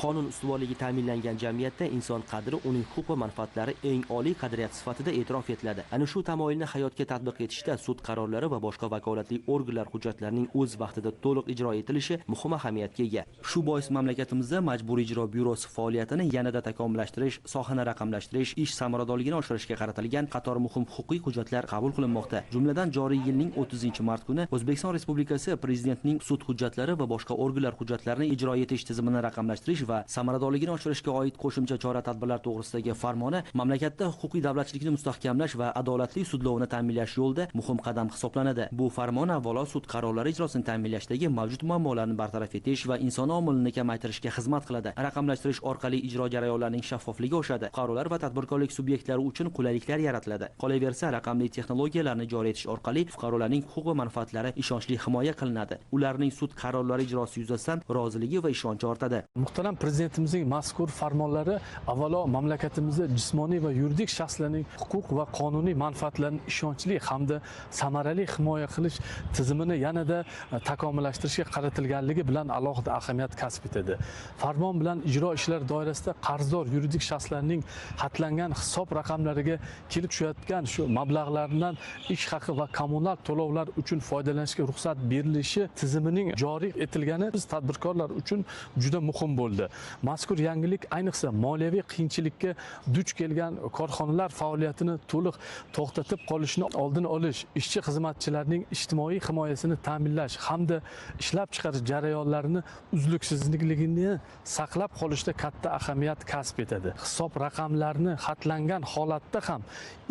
Qonun ustuvorligi ta'minlangan jamiyatda inson qadri, uning huquq va manfaatlari eng oliy qadriyat sifatida e'tirof etiladi. Ana shu tamoyilni hayotga tatbiq etishda sud qarorlari va boshqa vakolatli organlar hujjatlarining o'z vaqtida to'liq ijro etilishi muhim ahamiyatga ega. Shu bois mamlakatimizda Majburiy ijro byurosi faoliyatini yanada takomillashtirish, sohani raqamlashtirish, ish samaradorligini oshirishga qaratilgan qator muhim huquqiy hujjatlar qabul qilinmoqda. Jumladan, joriy yilning 30-mart kuni O'zbekiston Respublikasi Prezidentining sud hujjatlari va boshqa organlar hujjatlarini ijro etish tizimini raqamlashtirish va samaradorligini oshirishga oid qo'shimcha chora-tadbirlar to'g'risidagi farmoni mamlakatda huquqiy davlatchilikni mustahkamlash va adolatli sudlovni ta'minlash yo'lida muhim qadam hisoblanadi. Bu farmon avvalo sud qarorlari ijrosini ta'minlashdagi mavjud muammolarni bartaraf etish va inson omilini kamaytirishga xizmat qiladi. Raqamlashtirish orqali ijro jarayonlarining shaffofligi oshadi. Fuqarolar va tadbirkorlik subyektlari uchun qulayliklar yaratiladi. Qolaversa, raqamli texnologiyalarni joriy etish orqali fuqarolarning huquq va manfaatlari ishonchli himoya qilinadi. Ularning sud qarorlari ijrosi yuzasidan roziligi va ishonchi ortadi. Muhtaram Prezidentimizning mazkur farmonlari avvalo mamlakatimizda jismoniy va yuridik shaxslarning huquq va qonuniy manfaatlarini ishonchli hamda samarali himoya qilish tizimini yanada takomillashtirishga qaratilganligi bilan alohida ahamiyat kasb etadi. Farmon bilan ijro ishlari doirasida qarzdor yuridik shaxslarning xatlangan hisob raqamlariga kelib tushayotgan shu mablag'lardan ish haqi va kommunal to'lovlar uchun foydalanishga ruxsat berilishi tizimining joriy etilgani biz tadbirkorlar uchun juda muhim bo'ldi. Mazkur yangilik ayniqsa moliyaviy qiyinchilikka duch kelgan korxonalar faoliyatini to'liq to'xtatib qolishni oldini olish, ishchi xizmatchilarning ijtimoiy himoyasini ta'minlash hamda ishlab chiqarish jarayonlarini uzluksizligini saqlab qolishda katta ahamiyat kasb etadi. Hisob raqamlarini xatlangan holatda ham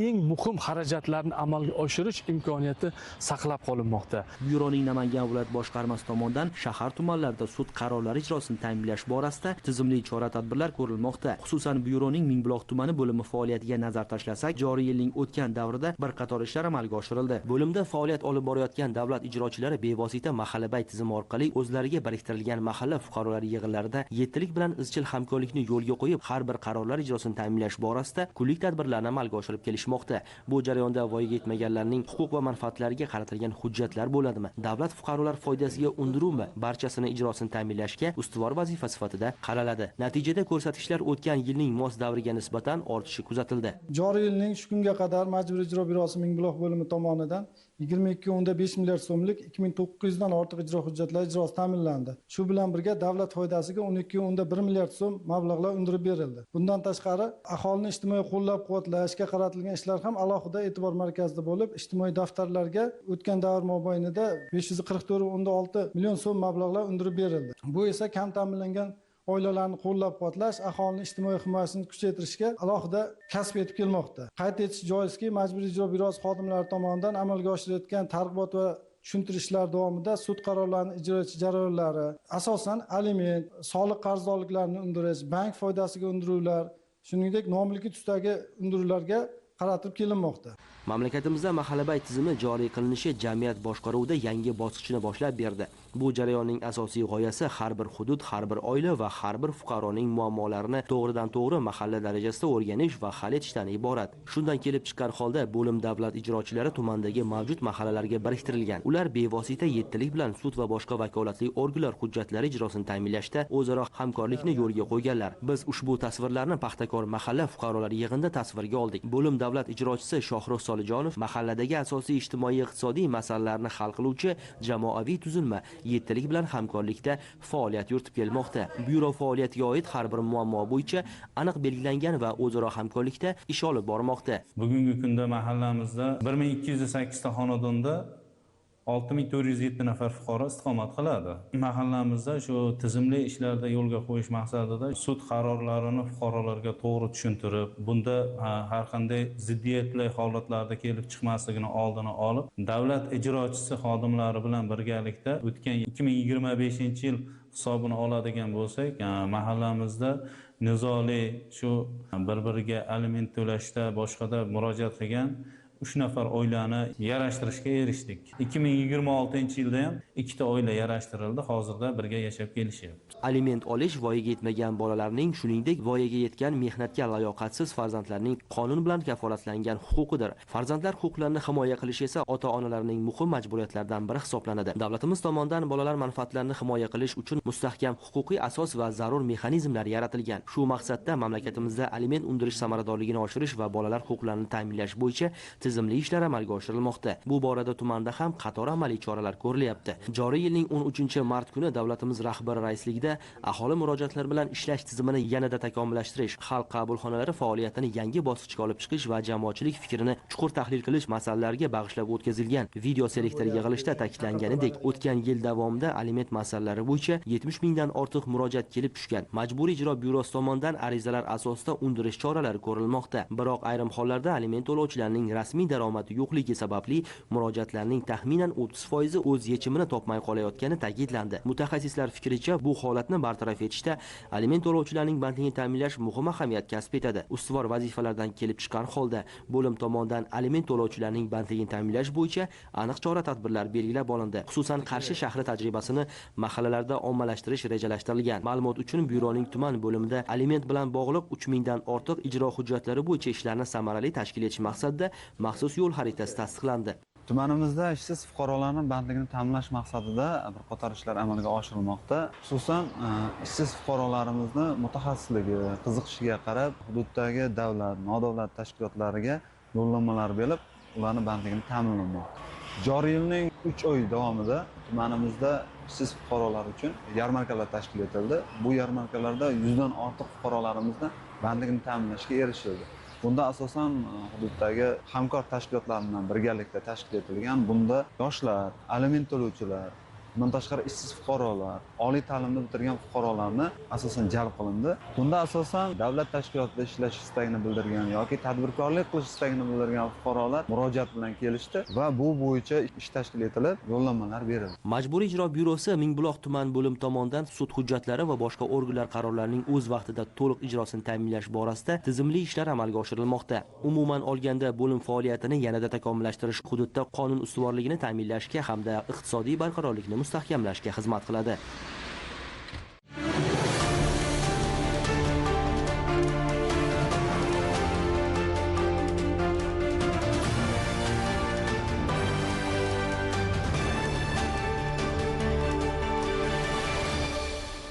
eng muhim xarajatlarni amalga oshirish imkoniyati saqlab qolinmoqda. Byuroning Namangan viloyat boshqarmasi tomonidan shahar tumanlarida sud qarorlari ijrosini ta'minlash borasida tizimli chora-tadbirlar ko'rilmoqda. Xususan, byuroning Mingbuloq tumani bo'limi faoliyatiga nazar tashlasak, joriy yilning o'tgan davrida bir qator ishlar amalga oshirildi. Bo'limda faoliyat olib borayotgan davlat ijrochilari bevosita mahallabay tizimi orqali o'zlariga biriktirilgan mahalla fuqarolari yig'inlarida yettilik bilan izchil hamkorlikni yo'lga qo'yib, har bir qarorlar ijrosini ta'minlash borasida kunlik tadbirlarni amalga oshirib kelishmoqda. Bu jarayonda voyaga yetmaganlarning huquq va manfaatlariga qaratilgan hujjatlar bo'ladimi? Davlat fuqarolar foydasiga undiruvmi? Barchasini ijrosini ta'minlashga ustuvor vazifa sifatida qaraladi. Natijada ko'rsatkichlar o'tgan yilning mos davriga nisbatan ortishi kuzatildi. Joriy yilning shu kunga qadar Majburiy ijro byurosi Mingbuloq bo'limi tomonidan 22.5 milliard so'mlik 2900 dan ortiq ijro hujjatlari ijrosi ta'minlandi. Shu bilan birga davlat foydasiga 12.1 milliard so'm mablag'lar undirib berildi. Bundan tashqari, aholini ijtimoiy qo'llab-quvvatlashga qaratilgan ishlar ham alohida e'tibor markazida bo'lib, ijtimoiy daftarlarga o'tgan davr mobaynida 544.6 million so'm mablag'lar undirib berildi. Bu esa kam ta'minlangan oilalarni qo'llab-quvvatlash, aholini ijtimoiy himoyasini kuchaytirishga alohida kasb etib kelmoqda. Qayd etish joizki, Majburiy ijro byurosi xodimlari tomonidan amalga oshirilayotgan targ'ibot va tushuntirishlar davomida sud qarorlarining ijro etish jarayonlari, asosan aliment, soliq qarzdorliklarini undirish, bank foydasiga undiruvlar, shuningdek nomilki tusdagi undiruvlarga qaratib kelinmoqda. Mamlakatimizda mahallabay tizimi joriy qilinishi jamiyat boshqaruvida yangi bosqichni boshlab berdi. Bu jarayonning asosiy g'oyasi har bir hudud, har bir oila va har bir fuqaroning muammolarini to'g'ridan-to'g'ri mahalla darajasida o'rganish va hal etishdan iborat. Shundan kelib chiqqan holda bo'lim davlat ijrochilari tumandagi mavjud mahallalarga biriktirilgan. Ular bevosita yettilik bilan sud va boshqa vakolatli organlar hujjatlari ijrosini ta'minlashda o'zaro hamkorlikni yo'lga qo'yganlar. Biz ushbu tasvirlarni Paxtakor mahalla fuqarolar yig'inida tasvirga oldik. Bo'lim davlat ijrochisi Shohrux Solijonov mahalladagi asosiy ijtimoiy-iqtisodiy masalalarni hal qiluvchi jamoaviy tuzilma yettilik bilan hamkorlikda faoliyat yuritib kelmoqda. Byuro faoliyatiga oid har bir muammo bo'yicha aniq belgilangan va o'zaro hamkorlikda ish olib bormoqda. Bugungi kunda mahallamizda 1208 ta xonadonda 6407 nafar fuqaro istiqomat qiladi. Mahallamizda shu tizimli ishlarda yo'lga qo'yish maqsadida sud qarorlarini fuqarolarga to'g'ri tushuntirib, bunda har qanday ziddiyatli holatlarda kelib chiqmasligini oldini olib, davlat ijrochisi xodimlari bilan birgalikda o'tgan 2025-yil hisobini oladigan bo'lsak, mahallamizda nizoli shu bir-biriga aliment to'lashda boshqada murojaat qilgan 3 nafar oilani yarashtirishga erishdik. 2026-yilda ham 2 ta oila yarashtirildi, hozirda birga yashab kelishyapti. Aliment olish voyaga yetmagan bolalarning, shuningdek voyaga yetgan mehnatga layoqatsiz farzandlarning qonun bilan kafolatlangan huquqidir. Farzandlar huquqlarini himoya qilish esa ota-onalarning muhim majburiyatlaridan biri hisoblanadi. Davlatimiz tomonidan bolalar manfaatlarini himoya qilish uchun mustahkam huquqiy asos va zarur mexanizmlar yaratilgan. Shu maqsadda mamlakatimizda aliment undirish samaradorligini oshirish va bolalar huquqlarini ta'minlash bo'yicha tizimli ishlar amalga oshirilmoqda. Bu borada tumanda ham qator amaliy choralar ko'rilyapti. Joriy yilning 13-mart kuni davlatimiz rahbari raisligida aholi murojaatlari bilan ishlash tizimini yanada takomillashtirish, xalq qabulxonalari faoliyatini yangi bosqichga olib chiqish va jamoatchilik fikrini chuqur tahlil qilish masalalariga bag'ishlab o'tkazilgan video selektor yig'ilishida ta'kidlanganidek, o'tgan yil davomida aliment masalalari bo'yicha 70 mingdan ortiq murojaat kelib tushgan. Majburiy ijro byurosi tomonidan arizalar asosida undirish choralari ko'rilmoqda. Biroq ayrim hollarda aliment to'lovchilarning rasmiy daromadi yo'qligi sababli murojaatlarning taxminan 30% o'z yechimini topmay qolayotgani ta'kidlandi. Mutaxassislar fikricha, bu holatni bartaraf etishda aliment to'lovchilarning bandligini ta'minlash muhim ahamiyat kasb etadi. Ustuvor vazifalardan kelib chiqqan holda bo'lim tomonidan aliment to'lovchilarning bandligini ta'minlash bo'yicha aniq chora-tadbirlar belgilab olindi. Xususan, Qarshi shahri tajribasini mahallalarda ommalashtirish rejalashtirilgan. Ma'lumot uchun byuroning tuman bo'limida aliment bilan bog'liq 3 mingdan ortiq ijro hujjatlari bo'yicha ishlarni samarali tashkil etish maqsadida maxsus yo'l xaritasi tasdiqlandi. Tumanimizda ishsiz fuqarolarning bandligini ta'minlash maqsadida bir qator ishlar amalga oshirilmoqda. Xususan, ishsiz fuqarolarimizni mutaxassisligi, qiziqishiga qarab hududdagi davlat, nodavlat tashkilotlariga yo'llanmalar berib, ularning bandligini ta'minlamoqda. Joriy yilning 3 oy davomida tumanimizda ishsiz fuqarolar uchun yarmarkalar tashkil etildi. Bu yarmarkalarda 100 dan ortiq fuqarolarimizni bandligini ta'minlashga erishildi. Bunda asosan hududdagi hamkor tashkilotlar bilan birgalikda tashkil etilgan. Bunda yoshlar, aliment to'lovchilar, bundan tashqari ishsiz fuqarolar, oliy ta'limni bitirgan fuqarolarni asosan jalb qilindi. Bunda asosan davlat tashkilotida ishlash istagini bildirgan yoki tadbirkorlik qilish istagini bildirgan fuqarolar murojaat bilan kelishdi va bu bo'yicha ish tashkil etilib, yo'llanmalar berildi. Majburiy ijro byurosi Mingbuloq tuman bo'lim tomonidan sud hujjatlari va boshqa organlar qarorlarining o'z vaqtida to'liq ijrosini ta'minlash borasida tizimli ishlar amalga oshirilmoqda. Umuman olganda bo'lim faoliyatini yanada takomillashtirish hududda qonun ustuvorligini ta'minlashga hamda iqtisodiy barqarorlikni mustahkamlashga xizmat qiladi.